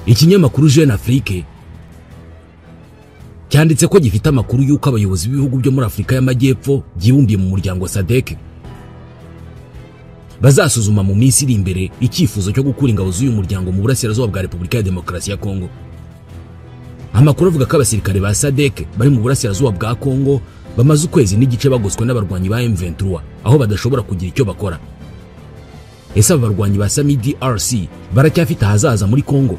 Ikinyamakuru Jeune Afrique cyanditse ko gifite amakuru y'uko abayobozi b'ibihugu byo muri Afrika y'Amajyepfo byibumbiye mu muryango SADC bazasuzuma mu minsi iri imbere icyifuzo cyo gukura ingabo z'uyu muryango mu burasirazuba bwa Repubulika ya Demokarasi ya Kongo. Amakuru avuga ko abasirikare ba SADC bari mu burasirazuba bwa Kongo bamaze ukwezi n'igice bagoswe n'abarwanyi ba M23 aho badashobora kugira icyo bakora. Ese abarwanyi ba SAMIDRC baracyafite ahazaza muri Kongo?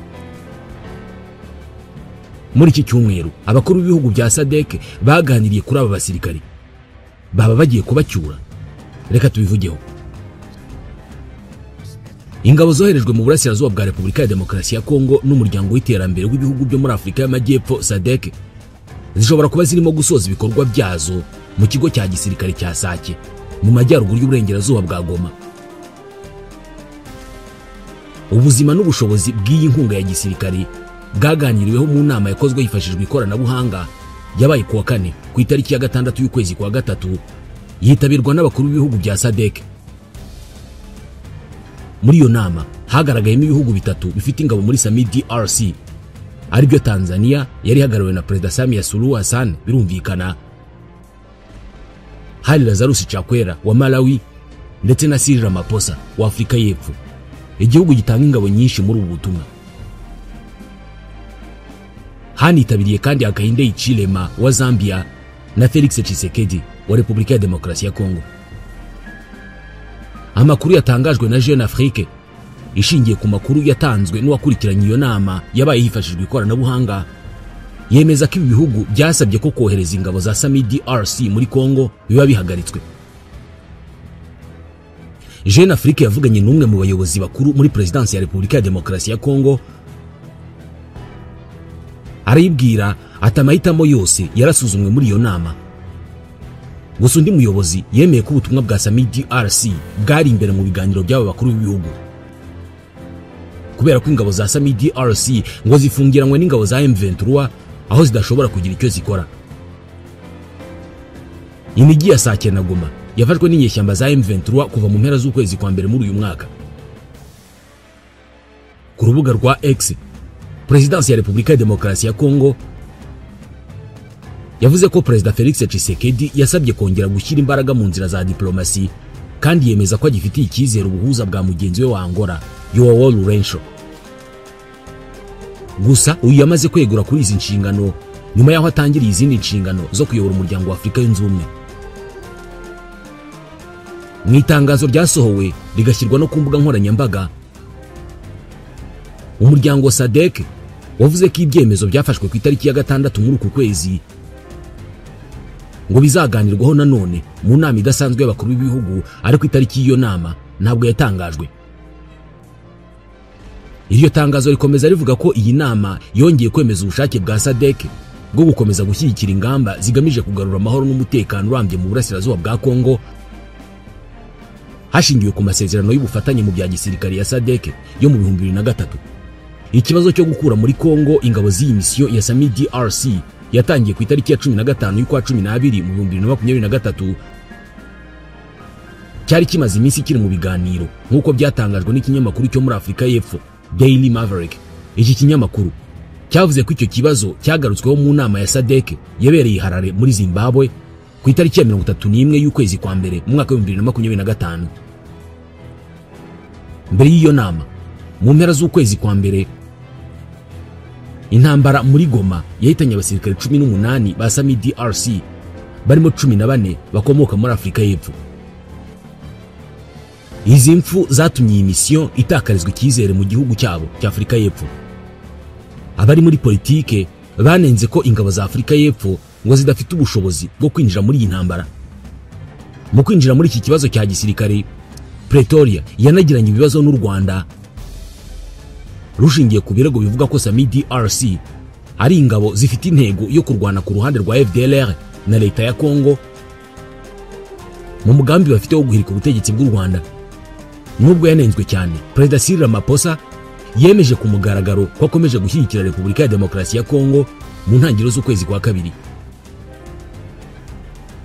Muri iki cyumweru abakuru b'ibihugu bya SADC baganiriye kuri aba basirikare. Baba bagiye kubacyura. Reka tubivugeho. Ingabo zoherejwe mu burasirazuba bwa Repubulika ya Demokarasi ya Kongo n'umuryango w'iterambere w'ibihugu byo muri Afrika y'Amajyepfo SADC zishobora kuba zirimo gusoza ibikorwa byazo mu kigo cya gisirikare cya Sake mu majyaruguru y'uburengerazuba bwa Goma. Ubuzima n'ubushobozi bw'iyi nkunga ya gisirikare bwaganiriweho mu nama yakozwe hifashishijwe ikoranabuhanga yabaye kuwa 4 ku itariki ya 6 y'ukwezi kwa 3 yitabirwa n'abakuru b'ibihugu bya SADC. Muri iyo nama hagaragayemo ibihugu bitatu bifite ingabo muri SAMIDRC aribyo Tanzania yari hagarawe na President Samia Suluhu Hassan birumvikana, hari Lazarus Chakwera wa Malawi ndetse na Cyril Ramaphosa wa Afrika y'Epfo, igihugu gitanga ingabo nyinshi muri ubu butumwa. Hanitabiriye kandi Hakainde Hichilema wa Zambia na Felix Tshisekedi wa Repubulika ya Demokarasi ya Kongo. Amakuru yatangajwe na Jeune Afrique ishingiye ku makuru yatanzwe n'uwakurikiranye iyo nama yabaye hifashishijwe ikoranabuhanga yemeza ko ibi bihugu byasabye ko kohereza ingabo za SAMIDRC muri Kongo biba bihagaritswe. Jeune Afrique yavuganye n'umwe mu bayobozi bakuru muri Presidence ya Repubulika ya Demokarasi ya Kongo, aribwira ati amahitamo yose yarasuzumwe muri iyo nama. Gusa undi muyobozi yemeye ko ubutumwa bwa SAMIDRC bwari imbere mu biganiro by'aba bakuru b'ibihugu, kubera ko ingabo za SAMIDRC ngo zifungiranywe n'ingabo za M23 aho zidashobora kugira icyo zikora. Imijyi ya Sake na Goma yafashwe n'inyeshyamba za M23 kuva mu mpera z'ukwezi kwa mbere muri uyu mwaka. Ku rubuga rwa X, Presidence ya Repubulika ya Demokarasi ya Kongo yavuze ko President Felix Tshisekedi yasabye kongera gushyira imbaraga mu nzira za diplomasi kandi yemeza ko agifitiye icyizere ubuhuza bwa mugenzi we wa Angola Joao Lourenço. Gusa uyu yamaze kwegura kuri izi nshingano nyuma yaho atangiriye izindi nshingano zo kuyobora umuryango wa Afrika yunze ubumwe. Mu itangazo ryasohowe rigashyirwa no ku mbuga nkoranyambaga, umuryango SADC wavuze ko ibyemezo byafashwe ku itariki ya 6 muri uku kwezi ngo bizaganirwaho nanone mu nama idasanzwe y'abakuru b'ibihugu, ariko itariki y'iyo nama ntabwo yatangajwe. Iryo tangazo rikomeza rivuga ko iyi nama yongeye kwemeza ubushake bwa SADC bwo gukomeza gushyigikira ingamba zigamije kugarura amahoro n'umutekano urambye mu burasirazuba bwa Kongo hashingiwe ku masezerano y'ubufatanye mu bya gisirikare ya SADC yo mu 2003. Ikibazo cyo gukura muri Kongo ingabo z'iyi misiyo ya SAMIDRC yatangiye ku itariki ya 15 y'ukwa 12 mu 2023 cyari kimaze iminsi kiri mu biganiro nk'uko byatangajwe n'ikinyamakuru cyo muri Afrika y'Epfo Daily Maverick. Iki kinyamakuru cyavuze ko icyo kibazo cyagarutsweho mu nama ya SADC yabereye Harare muri Zimbabwe ku itariki ya 31 y'ukwezi kwa mbere mu mwaka wa 2025. Mbere y'iyo nama mu mpera z'ukwezi kwa mbere intambara muri Goma yahitanye abasirikare 18 ba SAMIDRC barimo 14 bakomoka muri Afrika y'Epfo. Izi mfu zatumye iyi misiyo itakarizwa icyizere mu gihugu cyabo cya Afrika y'Epfo. Abari muri politike banenze ko ingabo za Afrika y'Epfo ngo zidafite ubushobozi bwo kwinjira muri iyi ntambara. Mu kwinjira muri iki kibazo cya gisirikare, Pretoria yanagiranye ibibazo n'u Rwanda rushingiye ku birego bivuga ko SAMIDRC ari ingabo zifite intego yo kurwana ku ruhande rwa FDLR na leta ya Kongo mu mugambi bafite wo guhirika ubutegetsi bw'u Rwanda. Nubwo yanenzwe cyane, President Cyril Ramaphosa yemeje ku mugaragaro ko akomeje gushyigikira Repubulika ya Demokarasi ya Kongo mu ntangiriro z'ukwezi kwa kabiri.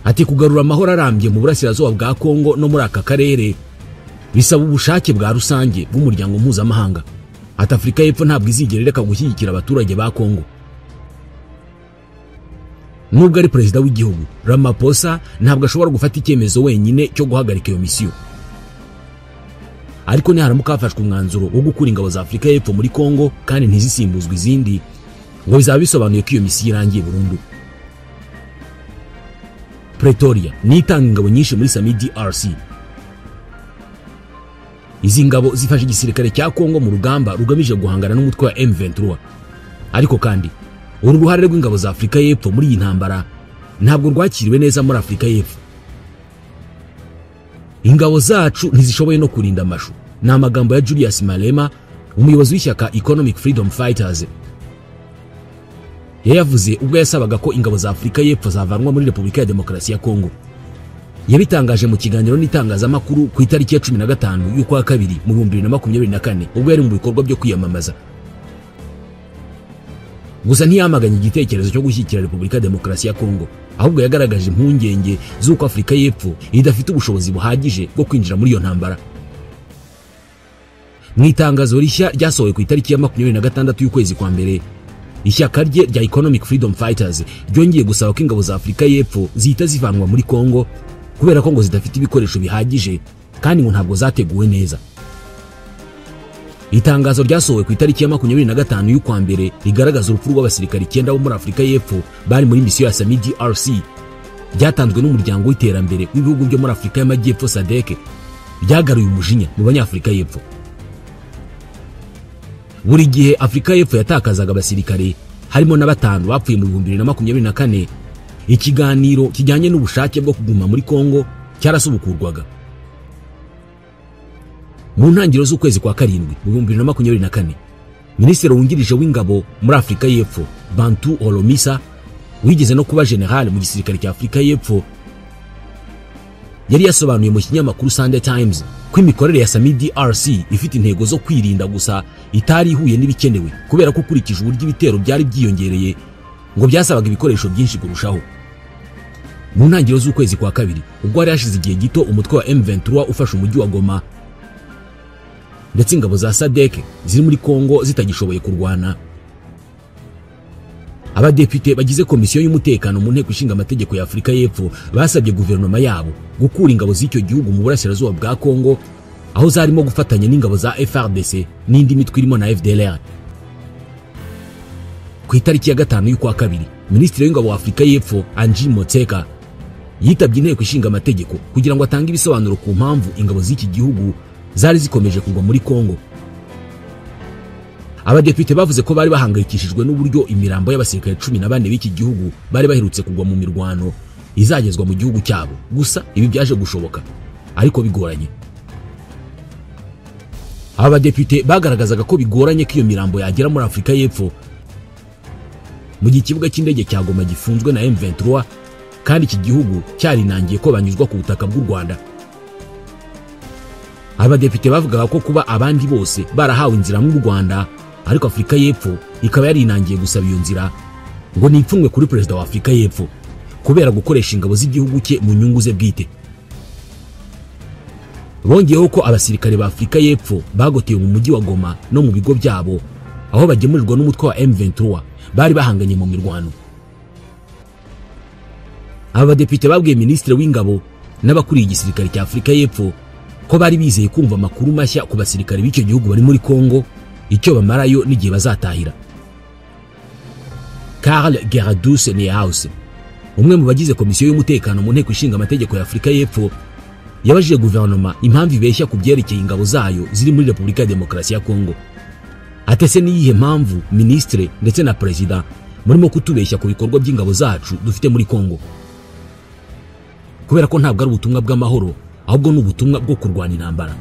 Ati kugarura amahoro arambye mu burasirazuba bwa Kongo no muri aka karere bisaba ubushake bwa rusange bw'umuryango mpuzamahanga. ati Afurika y'Epfo ntabwo izigera ireka gushyigikira abaturage ba Kongo. Nubwo ari perezida w'igihugu, Ramaphosa ntabwo ashobora gufata icyemezo wenyine cyo guhagarika iyo misiyo. Ariko niharamuka hafashwe umwanzuro wo gukura ingabo za Afurika y'Epfo muri Kongo kandi ntizisimbuzwe izindi, ngo bizaba bisobanuye ko iyo misiyo irangiye burundu. Pretoria ni itanga ingabo nyinshi muri Sami DRC. Izi ngabo zifasha igisirikare cya Kongo mu rugamba rugamije guhangana n'umutwe wa M23. Ariko kandi uru ruhare rw'ingabo za Afurika y'Epfo muri iyi ntambara ntabwo rwakiriwe neza muri Afurika y'Epfo. Ingabo zacu ntizishoboye no kurinda amashu. Ni amagambo ya Julius Malema, umuyobozi w'ishyaka Economic Freedom Fighters. Yavuze ubwo yasabaga ko ingabo za Afurika y'Epfo zavanwa muri Repubulika ya Demokarasi ya Kongo. Yabitangaje mu kiganiro n'itangazamakuru ku itariki ya 15 y'ukwa kabiri mu 2024 ubwo yari mu bikorwa byo kwiyamamaza. Gusa ntiyamaganye igitekerezo cyo gushyigikira Repubulika ya Demokarasi ya Kongo, ahubwo yagaragaje impungenge z'uko Afurika y'Epfo idafite ubushobozi buhagije bwo kwinjira muri iyo ntambara. Mu itangazo rishya ryasohowe ku itariki ya 26 y'ukwezi kwa mbere, ishyaka rye rya Economic Freedom Fighters ryongeye gusaba ko ingabo za Afurika y'Epfo zihita zivanwa muri Kongo kubera ko ngo zidafite ibikoresho bihagije kandi ngo ntabwo zateguwe neza. Itangazo ryasohowe ku itariki ya 25 y'ukwa mbere rigaragaza urupfu rw'abasirikari 9 bo muri Afurika y'Epfo bari muri misiyo ya Sami DRC, ryatanzwe n'umuryango w'iterambere w'ibihugu byo muri Afurika y'Amajyepfo SADC, byagaruye umujinya mu banyafurika y'Epfo. Buri gihe Afurika y'Epfo yatakazaga abasirikare harimo na 5 bapfuye mu 2024, ikiganiro kijyanye n'ubushake bwo kuguma muri Kongo cyarasubukurwaga. Mu ntangiriro z'ukwezi kwa karindwi mu 2024, Minisitiri wungirije w'ingabo muri Afurika y'Epfo Bantu Holomisa, wigeze no kuba general mu gisirikare cya Afurika y'Epfo, yari yasobanuye mu kinyamakuru Sunday Times ko imikorere ya Sami DRC ifite intego zo kwirinda gusa itari ihuye n'ibikenewe kubera ko ukurikije uburyo ibitero byari byiyongereye ngo byasabaga ibikoresho byinshi kurushaho. Mu ntangiriro z'ukwezi kwa kabiri ubwo hari hashize igihe gito umutwe wa M23 ufashe umujyi wa Goma, ndetse ingabo za SADC ziri muri Kongo zitagishoboye kurwana, abadepite bagize komisiyo y'umutekano mu nteko ishinga amategeko ya Afurika y'Epfo basabye guverinoma yabo gukura ingabo z'icyo gihugu mu burasirazuba bwa Kongo, aho zarimo gufatanya n'ingabo za FARDC n'indi mitwe irimo na FDLR. Ku itariki ya 5 y'ukwa kabiri, Minisitiri w'ingabo wa Afurika y'Epfo Angie Moteka yitabye inteko ishinga amategeko kugira ngo atange ibisobanuro ku mpamvu ingabo z'iki gihugu zari zikomeje kugwa muri Kongo. Abadepite bavuze ko bari bahangayikishijwe n'uburyo imirambo y'abasirikare 14 b'iki gihugu bari baherutse kugwa mu mirwano izagezwa mu gihugu cyabo. Gusa ibi byaje gushoboka ariko bigoranye. Abadepite bagaragazaga ko bigoranye ko iyo mirambo yagera muri Afurika y'Epfo mu gihe ikibuga cy'indege cya Goma gifunzwe na M23 kandi iki gihugu cyarinangiye ko banyuzwa ku butaka bw'u Rwanda. Abadepite bavugaga ko kuba abandi bose barahawe inzira mu Rwanda ariko Afurika y'Epfo ikaba yarinangiye gusaba iyo nzira ngo nipfunwe kuri perezida wa Afurika y'Epfo kubera gukoresha ingabo z'igihugu cye mu nyungu ze bwite. Bongeyeho ko abasirikare ba Afurika y'Epfo bagoteye mu mujyi wa Goma no mu bigo byabo aho bagemurirwa n'umutwe wa M23 bari bahanganye mu mirwano. Abadepite babwiye Minisitiri w'ingabo n'abakuriye igisirikare cya Afurika y'Epfo ko bari bizeye kumva amakuru mashya ku basirikare b'icyo gihugu bari muri Kongo, icyo bamarayo n'igihe bazatahira. Karl Gerardus Niehaus, umwe mu bagize komisiyo y'umutekano mu nteko ishinga amategeko ya Afurika y'Epfo, yabajije guverinoma impamvu ibeshya ku byerekeye ingabo zayo ziri muri Repubulika ya Demokarasi ya Kongo. Atese niyihe mpamvu Minisitiri ndetse na Perezida murimo kutubeshya ku bikorwa by'ingabo zacu dufite muri Kongo? Kubera ko ntabwo ari ubutumwa bw'amahoro ahubwo n'ubutumwa bwo kurwana intambara.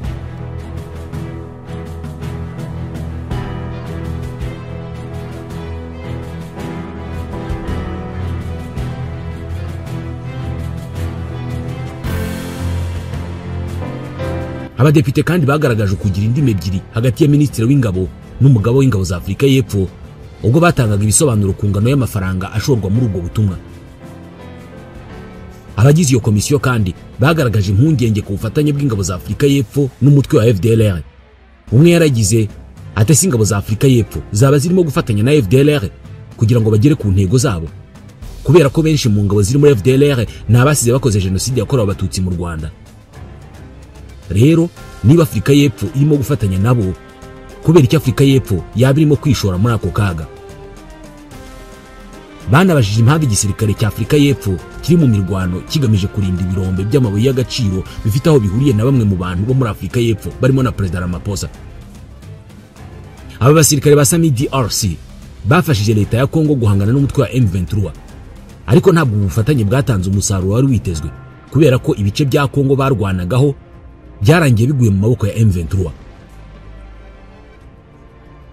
Abadepite kandi bagaragaje kugira indimi ebyiri hagati ya Minisitiri w'ingabo n'umugabo w'ingabo za Afurika y'Epfo ubwo batangaga ibisobanuro ku ngano y'amafaranga ashorwa muri ubwo butumwa. Abagize iyo komisiyo kandi bagaragaje impungenge ku bufatanye bw'ingabo za Afurika y'Epfo n'umutwe wa FDLR. Umwe yaragize ate si ingabo za Afurika y'Epfo zaba zirimo gufatanya na FDLR kugira ngo bagere ku ntego zabo, kubera ko benshi mu ngabo ziri muri FDLR ni abasize bakoze jenoside yakorewe abatutsi mu Rwanda. Rero niba Afurika y'Epfo irimo gufatanya nabo, kubera iki Afurika y'Epfo yaba irimo kwishora muri ako kaga? Banabajije impamvu igisirikare cya Afurika y'Epfo kiri mu mirwano kigamije kurinda ibirombe by'amabuye y'agaciro bifite aho bihuriye na bamwe mu bantu bo muri Afurika y'Epfo barimo na Perezida Ramaphosa. Aba basirikare ba SAMIDRC bafashije leta ya Kongo guhangana n'umutwe wa M23, ariko ntabwo ubufatanye bwatanze umusaruro wari witezwe, kubera ko ibice bya Kongo barwanagaho byarangiye biguye mu maboko ya M23.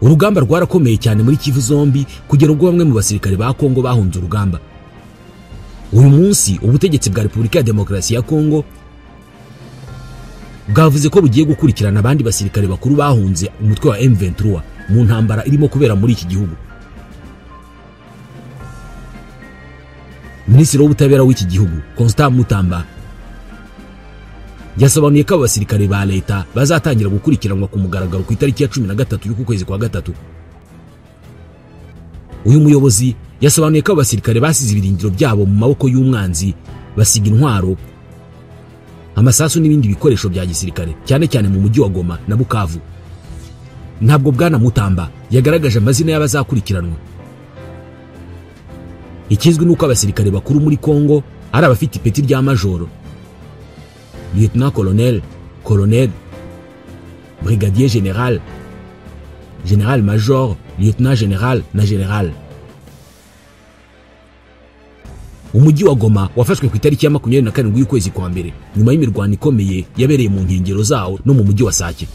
Urugamba rwarakomeye cyane muri Kivu zombi kugera ubwo bamwe mu basirikare ba Kongo bahunze urugamba. Uyu munsi ubutegetsi bwa Repubulika ya Demokarasi ya Kongo bwavuze ko bugiye gukurikirana abandi basirikare bakuru bahunze umutwe wa M23 mu ntambara irimo kubera muri iki gihugu. Minisitiri w'ubutabera w'iki gihugu Constant Mutamba yasobanuye ko abasirikare ba leta bazatangira gukurikiranwa ku mugaragaro ku itariki ya 13 y'uku kwezi kwa gatatu. Uyu muyobozi yasobanuye ko abasirikare basize ibirindiro byabo mu maboko y'umwanzi, basiga intwaro, amasasu n'ibindi bikoresho bya gisirikare, cyane cyane mu mujyi wa Goma na Bukavu. Ntabwo Bwana Mutamba yagaragaje amazina y'abazakurikiranwa. Ikizwi nuko abasirikare bakuru muri Kongo ari abafite ipeti rya majoro, lieutenant colonel, colonel, brigadier général, général major, lieutenant général na général. Umujyi wa Goma wafashwe ku itariki ya 27 y'ukwezi kwa mbere nyuma y'imirwano ikomeye yabereye mu nkengero zawo no mu mujyi wa Sake.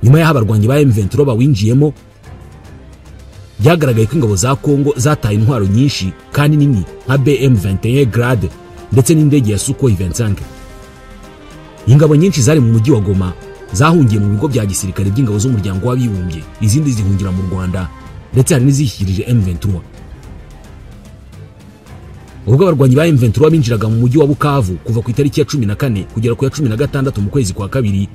Nyuma y'aho abarwanyi ba M23 bawinjiyemo, byagaragaye ko ingabo za Kongo zataye intwaro nyinshi kandi nini nka BM21 Grade ndetse n'indege ya Sukhoi 25. Ingabo nyinshi zari mu mujyi wa Goma zahungiye mu bigo bya gisirikare by'ingabo z'umuryango w'abibumbye, izindi zihungira mu Rwanda ndetse hari n'izishyikirije M23. Ubwo abarwanyi ba M23 binjiraga mu mujyi wa Bukavu kuva ku itariki ya 14 kugera ku ya 16 mu kwezi kwa kabiri,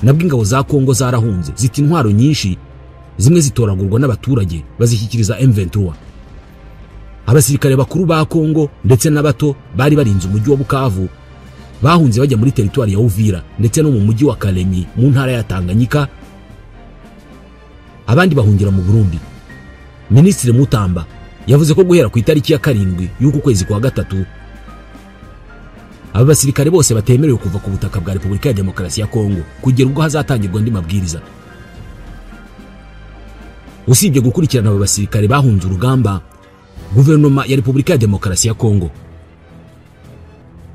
nabwo ingabo za Kongo zarahunze zita intwaro nyinshi, zimwe zitoragurwa n'abaturage bazishyikiriza M23. Abasirikare bakuru ba Kongo ndetse n'abato bari barinze umujyi wa Bukavu bahunze bajya muri teritwari ya Uvira ndetse no mu mujyi wa Kalemi mu ntara ya Tanganyika, abandi bahungira mu Burundi. Minisitiri Mutamba yavuze ko guhera ku itariki ya 7 y'uku kwezi kwa gatatu aba basirikare bose batemerewe kuva ku butaka bwa Repubulika ya Demokarasi ya Kongo kugera ubwo hazatangirwa andi mabwiriza. Usibye gukurikirana aba basirikare bahunze urugamba, guverinoma ya Repubulika ya Demokarasi ya Kongo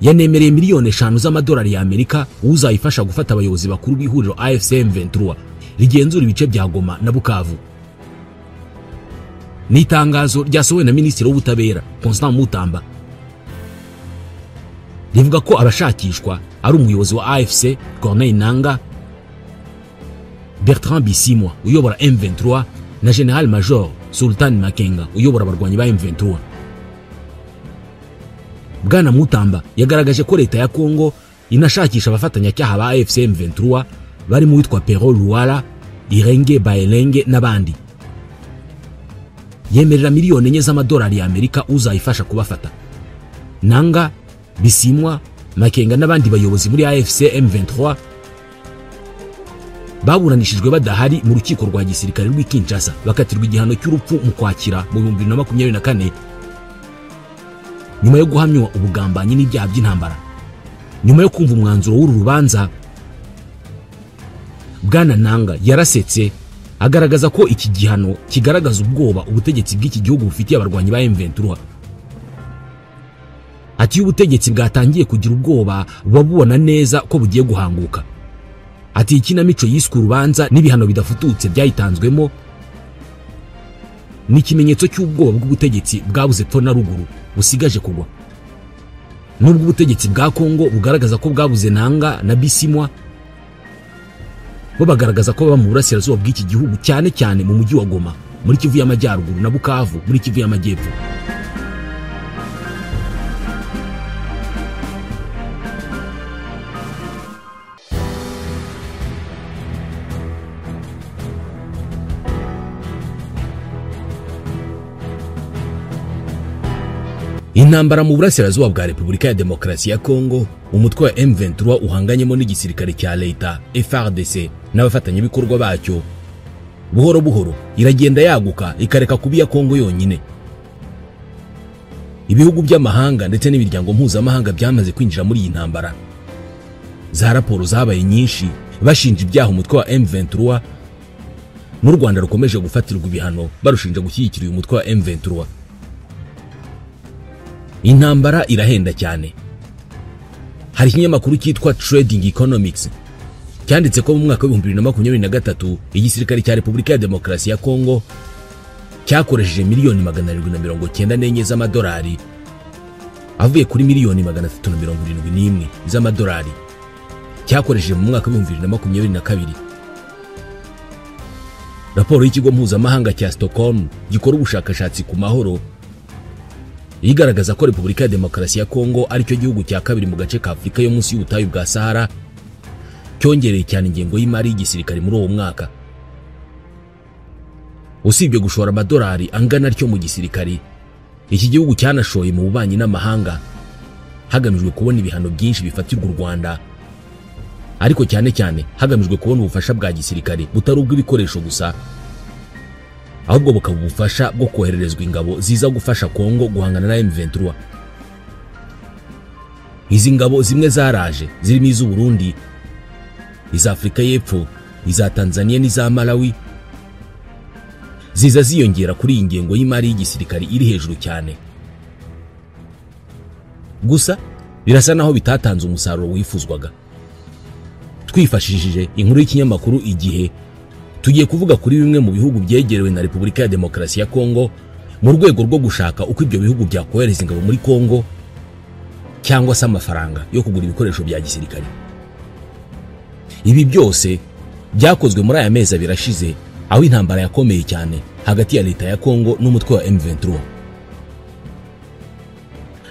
yanemereye miliyoni 5 z'amadolari ya Amerika uzayifasha gufata abayobozi bakuru b'ihuriro AFC M23 rigenzura ibice bya Goma na Bukavu. Ni itangazo ryasohowe na Minisitiri w'ubutabera Constant Mutamba rivuga ko abashakishwa ari umuyobozi wa AFC Corneille Nangaa, Bertrand Bisimwa uyobora M23 na General Major Sultan Makenga uyobora abarwanyi ba M23. Bwana Mutamba yagaragaje ko leta ya Kongo inashakisha abafatanyacyaha ba AFC M23 bari mu witwa Pero Luala, Irenge Baelenge n'abandi. Yemerera miliyoni 4 z'amadolari ya Amerika uzayifasha kubafata. Nangaa, Bisimwa, Makenga n'abandi bayobozi muri AFC M23 baburanishijwe badahari mu rukiko rwa gisirikare rw'i Kinshasa, bakatirwa igihano cy'urupfu mu Kwakira mu 2024 nyuma yo guhamywa ubugambanyi n'ibyaha by'intambara. Nyuma yo kumva umwanzuro w'uru rubanza, Bwana Nangaa yarasetse agaragaza ko iki gihano kigaragaza ubwoba ubutegetsi bw'iki gihugu bufitiye abarwanyi ba M23. Ati ubutegetsi bwatangiye kugira ubwoba babubona neza ko bugiye guhanguka. Ati ikinamico yiswe urubanza n'ibihano bidafututse byayitanzwemo ni ikimenyetso cy'ubwoba bw'ubutegetsi bwabuze pfo na ruguru busigaje kugwa. Nubwo ubutegetsi bwa Kongo bugaragaza ko bwabuze Nangaa na Bisimwa, bo bagaragaza ko baba mu burasirazuba bw'iki gihugu, cyane cyane mu mujyi wa Goma muri Kivu y'Amajyaruguru na Bukavu muri Kivu y'Amajyepfo. Intambara mu burasirazuba bwa Repubulika ya Demokarasi ya Kongo, umutwe wa M23 uhanganyemo n'igisirikare cya leta FARDC n'abafatanyabikorwa bacyo, buhoro buhoro iragenda yaguka ikareka kubiya Kongo yonyine. Ibihugu by'amahanga ndetse n'imiryango mpuzamahanga byamaze kwinjira muri iyi ntambara. Za raporo zabaye nyinshi bashinja ibyaha umutwe wa M23, n'u Rwanda rukomeje gufatirwa ibihano barushinja gushyigikira uyu mutwe wa M23. Intambara irahenda cyane. Hari ikinyamakuru cyitwa Trading Economics cyanditse ko mu mwaka wa 2023 igisirikare cya Repubulika ya Demokarasi ya Kongo cyakoresheje miliyoni 794 z'amadolari avuye kuri miliyoni 371 z'amadolari cyakoresheje mu mwaka wa 2022. Raporo y'ikigo mpuzamahanga cya Stockholm gikora ubushakashatsi ku mahoro igaragaza ko Repubulika ya Demokarasi ya Kongo ari cyo gihugu cya kabiri mu gace ka Afurika yo munsi y'ubutayu bwa Sahara cyongereye cyane ingengo y'imari y'igisirikare muri uwo mwaka. Usibye gushora amadolari angana ryo mu gisirikare, iki gihugu cyanashoye mu bubanyi n'amahanga hagamijwe kubona ibihano byinshi bifatirwa u Rwanda, ariko cyane cyane hagamijwe kubona ubufasha bwa gisirikare butari ubw'ibikoresho gusa, ahubwo bukaba ubufasha bwo kohererezwa ingabo ziza gufasha Kongo guhangana na M23. Izi ngabo zimwe zaraje zirimo iz'u Burundi, iza Afrika y'Epfo, iza Tanzania n'iza Malawi, ziza ziyongera kuri iyi ngengo y'imari y'igisirikare iri hejuru cyane. Gusa birasa naho bitatanze umusaruro wifuzwaga. Twifashishije inkuru y'ikinyamakuru Igihe, tugiye kuvuga kuri bimwe mu bihugu byegerewe na Repubulika ya Demokarasi ya Kongo mu rwego rwo gushaka uko ibyo bihugu byakohereza ingabo muri Kongo cyangwa se amafaranga yo kugura ibikoresho bya gisirikare. Ibi byose byakozwe muri aya mezi birashize, aho intambara yakomeye cyane hagati ya leta ya Kongo n'umutwe wa M23.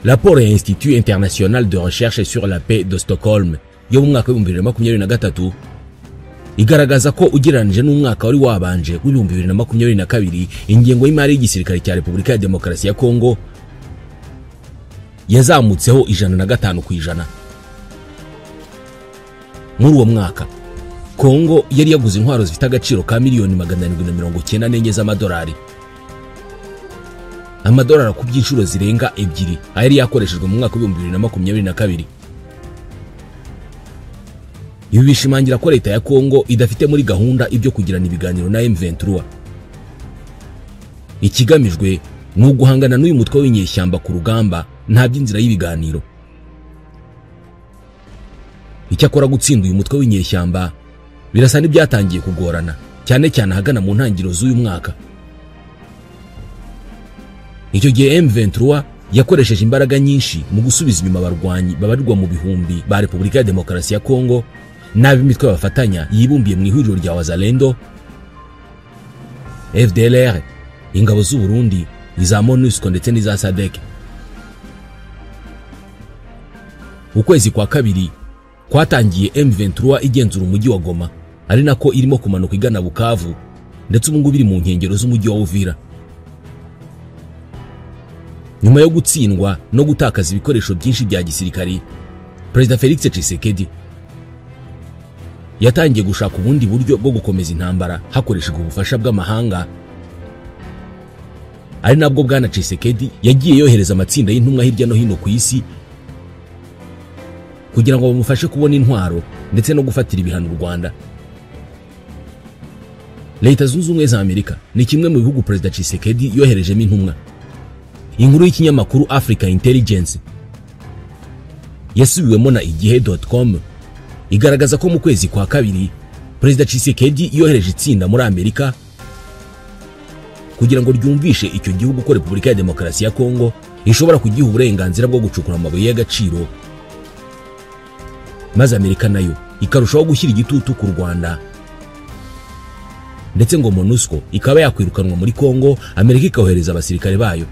Raporo ya Institut International de Recherche sur la Paix de Stockholm yo mu mwaka wa 2023 igaragaza ko ugereranije n'umwaka wari wabanje wa 2022 ingengo y'imari y'igisirikare cya Repubulika ya Demokarasi ya Kongo yazamutseho 105%. Muri uwo mwaka Kongo yari yaguze intwaro zifite agaciro ka miliyoni 794 z'amadolari. Amadolari ku byinshuro zirenga ebyiri ayari yakoreshejwe mu mwaka wa 2022. Ibi bishimangira ko leta ya Kongo idafite muri gahunda ibyo kugirana ibiganiro na M23. Ikigamijwe ni uguhangana n'uyu mutwe w'inyeshyamba ku rugamba, nta by'inzira y'ibiganiro. Icyakora gutsinda uyu mutwe w'inyeshyamba birasa n'ibyatangiye kugorana, cyane cyane hagana mu ntangiriro z'uyu mwaka. Icyo gihe M23 yakoresheje imbaraga nyinshi mu gusubiza inyuma abarwanyi babarirwa mu bihumbi ba Repubulika ya Demokarasi ya Kongo n'ab'imitwe bafatanya yibumbiye mu ihuriro rya Wazalendo, FDLR, ingabo z'u Burundi, iza MONUSCO ndetse n'iza SADC. Ukwezi kwa kabiri kwatangiye M23 igenzura umujyi wa Goma, ari nako irimo kumanuka igana Bukavu, ndetse ubu ngubu iri mu nkengero z'umujyi wa Uvira. Nyuma yo gutsindwa no gutakaza ibikoresho byinshi bya gisirikari, Perezida Felix Tshisekedi yatangiye gushaka ubundi buryo bwo gukomeza intambara hakoreshejwe ubufasha bw'amahanga, ari nabwo bwana Tshisekedi yagiye yohereza amatsinda y'intumwa hirya no hino ku isi kugira ngo bamufashe kubona intwaro ndetse no gufatira ibihano u Rwanda. Leta Zunze Ubumwe za Amerika ni kimwe mu bihugu Perezida Tshisekedi yoherejemo intumwa. Inkuru y'ikinyamakuru Africa Intelligence yasubiwemo na igihe.com igaragaza ko mu kwezi kwa kabiri Perezida Tshisekedi yohereje itsinda muri Amerika kugira ngo ryumvishe icyo gihugu ko Repubulika ya Demokarasi ya Kongo ishobora kugiha uburenganzira bwo gucukura amabuye y'agaciro, maze Amerika nayo ikarushaho gushyira igitutu ku Rwanda, ndetse ngo MONUSCO ikaba yakwirukanwa muri Kongo, Amerika ikohereza abasirikare bayo.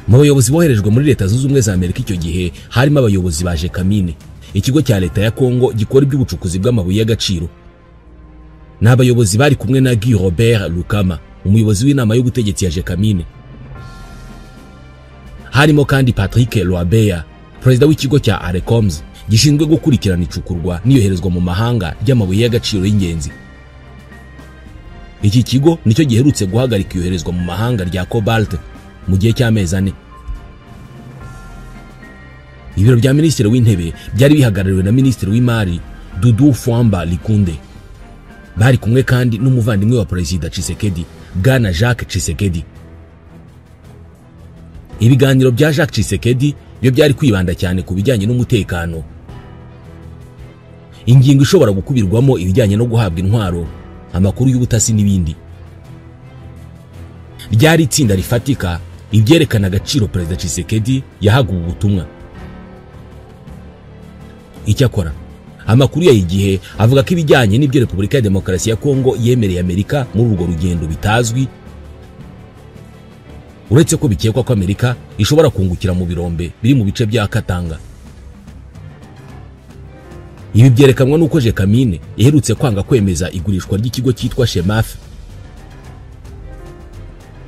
Mu bayobozi boherejwe muri Leta Zunze Ubumwe za Amerika icyo gihe harimo abayobozi ba Jekamine, ikigo cya leta ya Kongo gikora iby'ubucukuzi bw'amabuye y'agaciro. N'abayobozi bari kumwe na Guy Robert Lukama, umuyobozi w'inama y'ubutegetsi ya Jekamine. harimo kandi Patrick Loabeya, perezida w'ikigo cya Arecoms gishinzwe gukurikirana icukurwa n'iyoherezwa mu mahanga ry'amabuye y'agaciro y'ingenzi. Iki kigo nicyo giherutse guhagarika iyoherezwa mu mahanga rya cobalt mu gihe cy'amezi 4. Ibiro bya minisitiri w'intebe byari bihagarariwe na minisitiri w'imari Dudu Fwamba Likunde. Bari kumwe kandi n'umuvandimwe wa Perezida Tshisekedi, Bwana Jacques Tshisekedi. Ibiganiro bya Jacques Tshisekedi byo byari kwibanda cyane ku bijyanye n'umutekano, ingingo ishobora gukubirwamo ibijyanye no guhabwa intwaro, amakuru y'ubutasi n'ibindi. Ryari itsinda rifatika ibyerekana agaciro Perezida Tshisekedi yahaga ubu butumwa. Icyakora amakuru y'igihe avuga ko ibijyanye n'ibyo Repubulika ya Demokarasi ya Kongo yemereye Amerika muri urwo rugendo bitazwi, uretse ko bikekwa ko Amerika ishobora kungukira mu birombe biri mu bice bya Katanga. Ibi byerekanwa nuko Jekamine iherutse kwanga kwemeza igurishwa ry'ikigo cyitwa Shemaf.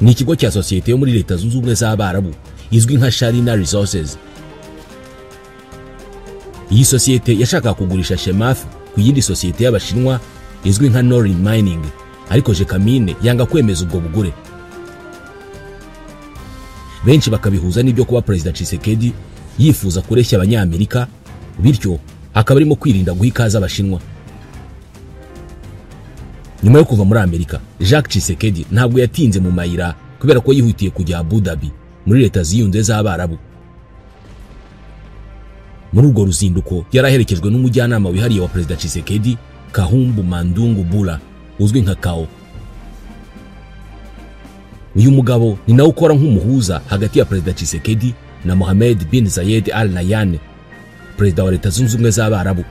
Ni ikigo cya sosiyete yo muri Leta Zunze Ubumwe z'Abarabu izwi nka Sharina Resources. Iyi sosiyete yashaka kugurisha Shemaf ku yindi sosiyete y'Abashinwa izwi nka Norin Mining, ariko Jekamine yanga kwemeza ubwo bugure. Benshi bakabihuza n'ibyo kuba Perezida Tshisekedi yifuza kureshya abanyamerika, bityo akaba arimo kwirinda guha ikaze Abashinwa. Nyuma yo kuva muri Amerika, Jacques Tshisekedi ntabwo yatinze mu mayira kubera ko yihutiye kujya Abu Dhabi muri Leta Ziyunze z'Abarabu. Muri urwo ruzinduko yaraherekejwe n'umujyanama wihariye wa Perezida Tshisekedi, Kahumbu Mandungu Bula, uzwi nka Kao. Uyu mugabo ni nawe ukora nk'umuhuza hagati ya Perezida Tshisekedi na Mohamed bin Zayed Al Nahyan, perezida wa Leta Zunze Ubumwe z'Abarabu.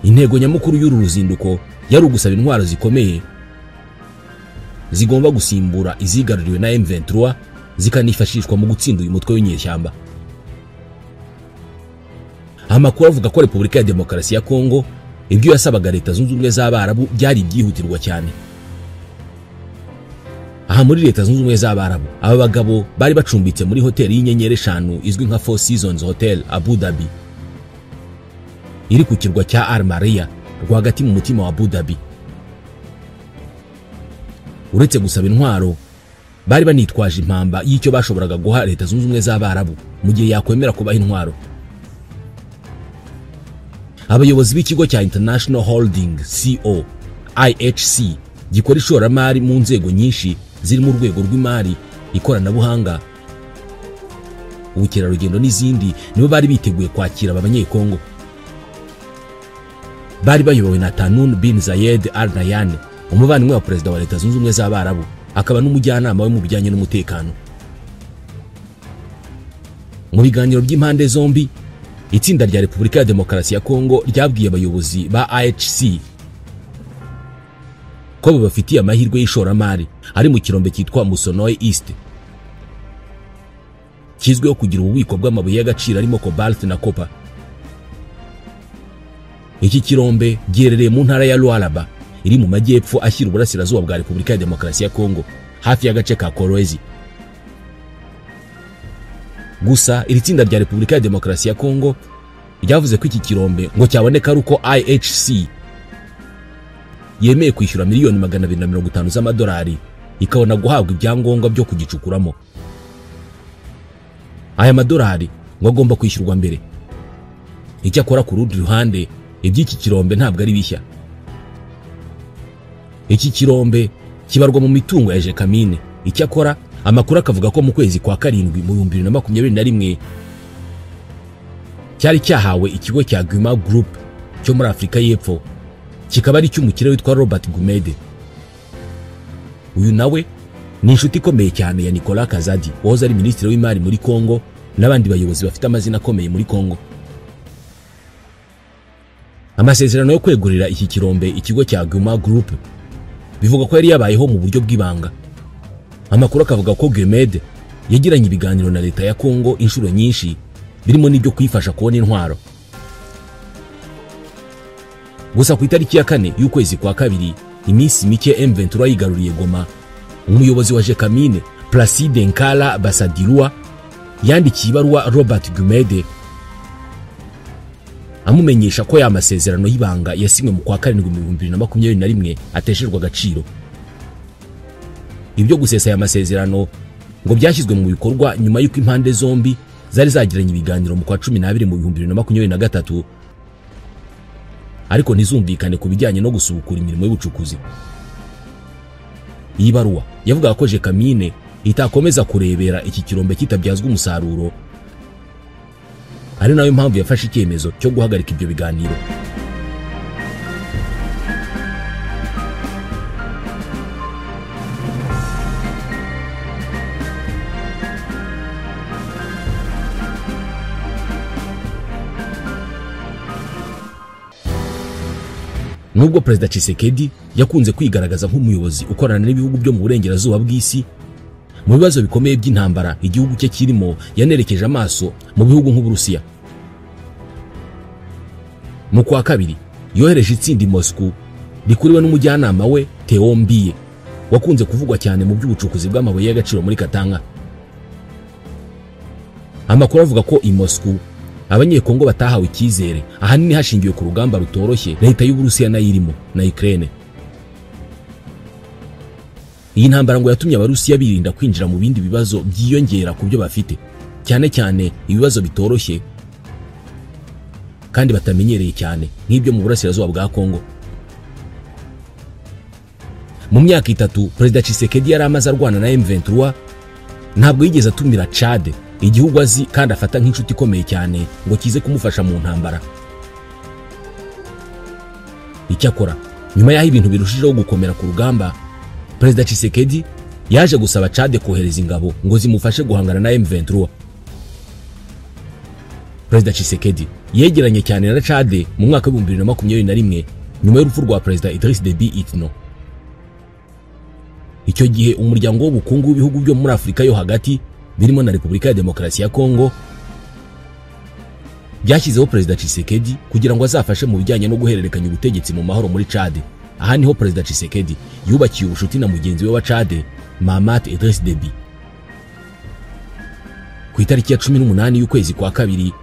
Intego nyamukuru y'uru ruzinduko yari ugusaba intwaro zikomeye zigomba gusimbura izigaruriwe na M23 zikanifashishwa mu gutsinda uyu mutwe w'inyeshyamba. Amakuru avuga ko Repubulika ya Demokarasi ya Kongo ibyo yasabaga Leta Zunze Ubumwe z'Abarabu byari byihutirwa cyane. Aha muri Leta Zunze Ubumwe z'Abarabu, aba bagabo bari bacumbitse muri hoteli y'inyenyeri 5 izwi nka Four Seasons Hotel Abu Dhabi, iri ku kirwa cya Al Maria rwagati mu mutima wa Abu Dhabi. Uretse gusaba intwaro, bari banitwaje impamba y'icyo bashoboraga guha Leta Zunze Ubumwe z'Abarabu mu gihe yakwemera kubaha intwaro. Abayobozi b'ikigo cya International Holding Co IHC gikora ishoramari mu nzego nyinshi ziri mu rwego rw'imari, ikoranabuhanga, ubukerarugendo n'izindi, nibo bari biteguye kwakira abanyekongo. Bari bayobowe na Tanun bin Zayed Al Nahyan, umuvandimwe wa Perezida wa Leta Zunze Ubumwe z'Abarabu, akaba n'umujyanama we mu bijyanye n'umutekano. Mu biganiro by'impande zombi, itsinda rya Repubulika ya Demokarasi ya Kongo ryabwiye abayobozi ba IHC ko bafitiye amahirwe y'ishoramari ari mu kirombe cyitwa Musonoe East, kizwiho kugira ububiko bw'amabuye y'agaciro arimo cobalt na copper. Iki kirombe giherereye mu ntara ya Lualaba iri mu majyepfo ashyira uburasirazuba bwa Repubulika ya Demokarasi ya Kongo, hafi y'agace ka Kolwezi. Gusa iri tsinda rya Repubulika ya Demokarasi ya Kongo ryavuze ko iki kirombe ngo cyaboneka ari uko IHC yemeye kwishyura miliyoni 250 z'amadolari ikabona guhabwa ibyangombwa byo kugicukuramo. Aya madolari ngo agomba kwishyurwa mbere. Icyakora ku rundi ruhande, iby'iki kirombe ntabwo ari bishya. Iki kirombe kibarwa mu mitungo ya Jekamine. Icyakora amakuru akavuga ko mu kwezi kwa karindwi mu 2021 cyari cyahawe ikigo cya Guma Group cyo muri Afrika y'Epfo, kikaba ari cy'umukire witwa Robert Gumede. Uyu nawe ni inshuti ikomeye cyane ya Nicolas Kazadi, wahoze ari minisitiri w'imari muri Kongo, n'abandi bayobozi bafite amazina akomeye muri Kongo. Amasezerano yo kwegurira iki kirombe ikigo cya Guma Group bivuga ko yari yabayeho mu buryo bw'ibanga. Amakuru akavuga ko Gumede yagiranye ibiganiro na Leta ya Kongo inshuro nyinshi, birimo n'ibyo kwifasha kubona intwaro. Gusa ku itariki ya 4 y'ukwezi kwa kabiri, iminsi mike M23 yigaruriye Goma, umuyobozi wa Jekamine, Placide Nkala Basadirwa yandikiye ibaruwa Robert Gumede amumenyesha ko ya masezerano y'ibanga yasinywe mu kwa 7/2021 ateshejwe agaciro. Ibyo gusesa ya masezerano ngo byashyizwe mu bikorwa nyuma y'uko impande zombi zari zagiranye ibiganiro mu kwa 12/2023 ariko ntizumvikane ku bijyanye no gusubukura imirimo y'ubucukuzi. Iyi baruwa yavuga ko Jekamine itakomeza kurebera iki kirombe kitabyazwa umusaruro, ari nayo mpamvu yafashe icyemezo cyo guhagarika ibyo biganiro. Nubwo Perezida Tshisekedi yakunze kwigaragaza nk'umuyobozi ukorana n'ibihugu byo mu burengerazuba bw'isi, mu bibazo bikomeye by'intambara igihugu cye kirimo yanerekeje amaso mu bihugu nk'Uburusiya. Mu kwa kabiri yohereje itsinda i Moscow rikuriwe n'umujyanama we Theo Mbiye wakunze kuvugwa cyane mu by'ubucukuzi bw'amabuye y'agaciro muri Katanga. Amakuru avuga ko i Moscow abanyekongo batahawe icyizere ahanini hashingiwe ku rugamba rutoroshye leta y'Uburusiya nayirimo na Ukraine. Iyi ntambara ngo yatumye Abarusiya birinda kwinjira mu bindi bibazo byiyongera ku byo bafite, cyane cyane ibibazo bitoroshye kandi batamenyereye cyane nk'ibyo mu burasirazuba bwa Kongo. Mu myaka 3 Perezida Tshisekedi yari amaze arwana na M23 ntabwo yigeze atumira Chad, igihugu azi kandi afata nk'inshuti ikomeye cyane ngo kize kumufasha mu ntambara. Icyakora nyuma y'aho ibintu birushijeho gukomera ku rugamba, Perezida Tshisekedi yaje gusaba Chad kohereza ingabo ngo zimufashe guhangana na M23. Perezida Tshisekedi yegeranye cyane na Chad mu mwaka wa 2021 nyuma y'urupfu rwa Perezida Idriss Déby Itno. Icyo gihe umuryango w'ubukungu w'ibihugu byo muri Afurika yo hagati birimo na Repubulika ya Demokarasi ya Kongo byashyizeho Perezida Tshisekedi kugira ngo azafashe mu bijyanye no guhererekanya ubutegetsi mu mahoro muri Chad. Aha niho Perezida Tshisekedi yubakiye ubushuti na mugenzi we wa Chad Mahamat Idriss Déby. Ku itariki ya 18 y'ukwezi kwa kabiri,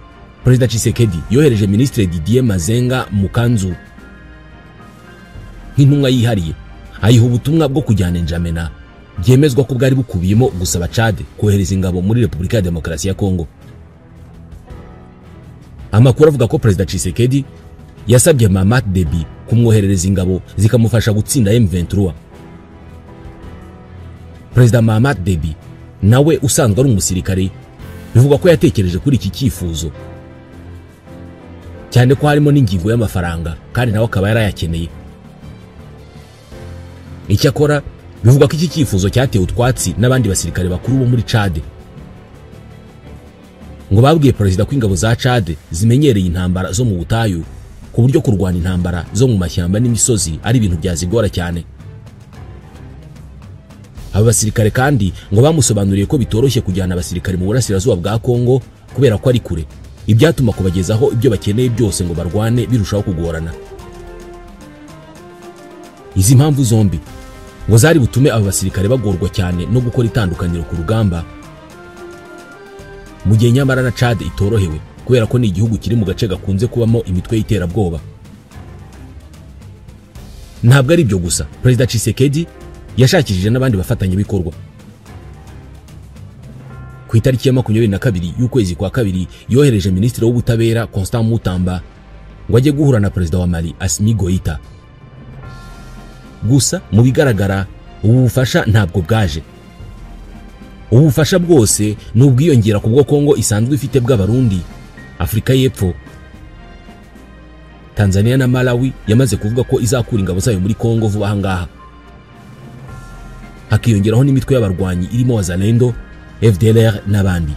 Perezida Tshisekedi yohereje Ministre Didier Mazenga Mukanzu nk'intumwa yihariye ayiha ubutumwa bwo kujyana N'Djamena byemezwa ko bwari bukubiyemo gusaba Chad kohereza ingabo muri Repubulika ya Demokarasi ya Kongo. Amakuru avuga ko Perezida Tshisekedi yasabye Mahamat Déby kumwoherereza ingabo zikamufasha gutsinda M23. Perezida Mahamat Déby nawe usanzwe ari umusirikare bivuga ko yatekereje kuri iki cyifuzo, cyane ko harimo n'ingingo y'amafaranga kandi nawe akaba yarayakeneye. Icyakora bivuga ko iki cyifuzo cyatewe utwatsi n'abandi basirikare bakuru bo muri Chad. Ngo babwiye Perezida ko ingabo za Chad zimenyereye intambara zo mu butayu ku buryo kurwana intambara zo mu mashyamba n'imisozi ari ibintu byazigora cyane. Aba basirikare kandi ngo bamusobanuriye ko bitoroshye kujyana abasirikare mu burasirazuba bwa Kongo kubera ko ari kure, ibyatuma kubagezaho ibyo bakeneye byose ngo barwane birushaho kugorana. Izi mpamvu zombi ngo zari butume aba basirikare bagorwa cyane no gukora itandukaniro ku rugamba, mu gihe nyamara na Chad itorohewe kubera ko ni igihugu kiri mu gace gakunze kubamo imitwe y'iterabwoba. Ntabwo ari ibyo gusa, Perezida Tshisekedi yashakishije n'abandi bafatanyabikorwa. Ku itariki ya 22 y'ukwezi kwa kabiri yohereje Minisitiri w'Ubutabera Constant Mutamba ngo ajye guhura na Perezida wa Mali Assimi Goïta. Gusa mu bigaragara ubu bufasha ntabwo bwaje. Ubu bufasha bwose n'ubwiyongera ku bwo Kongo isanzwe ifite bw'Abarundi, Afrika y'Epfo, Tanzania na Malawi yamaze kuvuga ko izakura ingabo zayo muri Kongo vuba ahangaha. Hakiyongeraho n'imitwe y'abarwanyi irimo Wazalendo, FDLR n'abandi.